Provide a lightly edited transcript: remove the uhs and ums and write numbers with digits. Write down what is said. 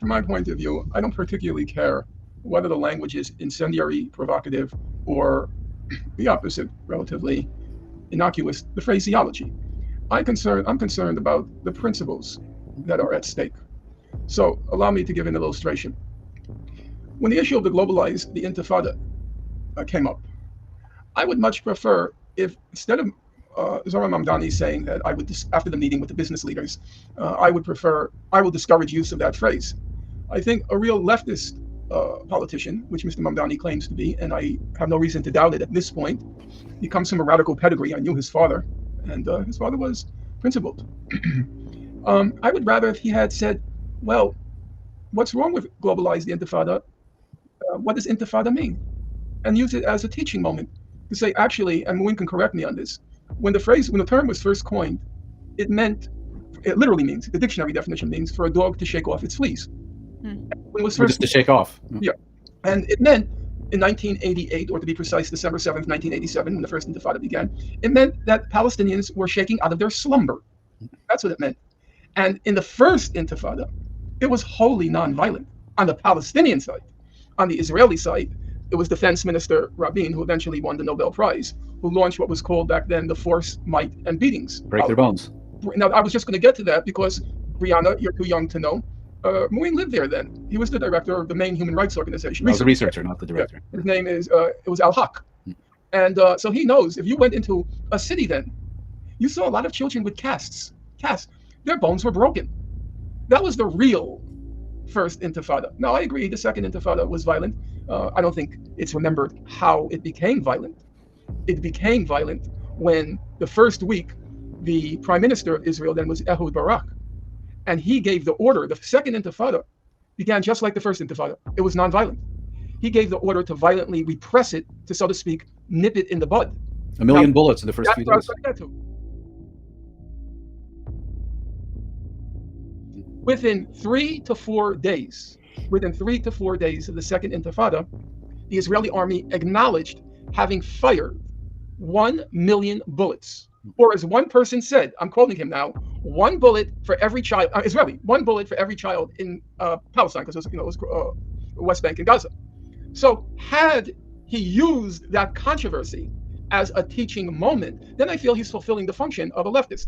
from my point of view, I don't particularly care whether the language is incendiary, provocative, or the opposite, relatively innocuous, the phraseology. I'm concerned about the principles that are at stake. So allow me to give an illustration. When the issue of the Intifada came up, I would much prefer if instead of Zohran Mamdani saying that after the meeting with the business leaders, I will discourage use of that phrase. I think a real leftist politician, which Mr. Mamdani claims to be, and I have no reason to doubt it at this point, he comes from a radical pedigree. I knew his father, and his father was principled. I would rather if he had said, well, what's wrong with globalize the Intifada? What does Intifada mean? And use it as a teaching moment to say, actually, and Moin can correct me on this, when the term was first coined, it literally means, the dictionary definition means for a dog to shake off its fleas. When it was first to shake off. Yeah. And it meant in 1988, or to be precise, December 7th, 1987, when the first Intifada began, it meant that Palestinians were shaking out of their slumber. That's what it meant. And in the first Intifada, it was wholly nonviolent on the Palestinian side. On the Israeli side, it was Defense Minister Rabin, who eventually won the Nobel Prize, who launched what was called back then the Force, Might, and Beatings. Break their bones. Now, I was just going to get to that because, Brianna, you're too young to know. Moin lived there then. He was the director of the main human rights organization. I was a researcher, not the director. Yeah. His name is, it was Al-Haq. And so he knows, if you went into a city then, you saw a lot of children with casts. Their bones were broken. That was the real first Intifada. Now, I agree, the second Intifada was violent. I don't think it's remembered how it became violent. It became violent when the first week, the prime minister of Israel then was Ehud Barak. And he gave the order. The second Intifada began just like the first Intifada. It was nonviolent. He gave the order to violently repress it, to, so to speak, nip it in the bud. 1 million bullets in the first few days. Within 3 to 4 days of the second Intifada, the Israeli army acknowledged having fired 1 million bullets. Or as one person said, I'm quoting him now, 1 bullet for every child, Israeli, 1 bullet for every child in Palestine, because it was West Bank and Gaza. So had he used that controversy as a teaching moment, then I feel he's fulfilling the function of a leftist.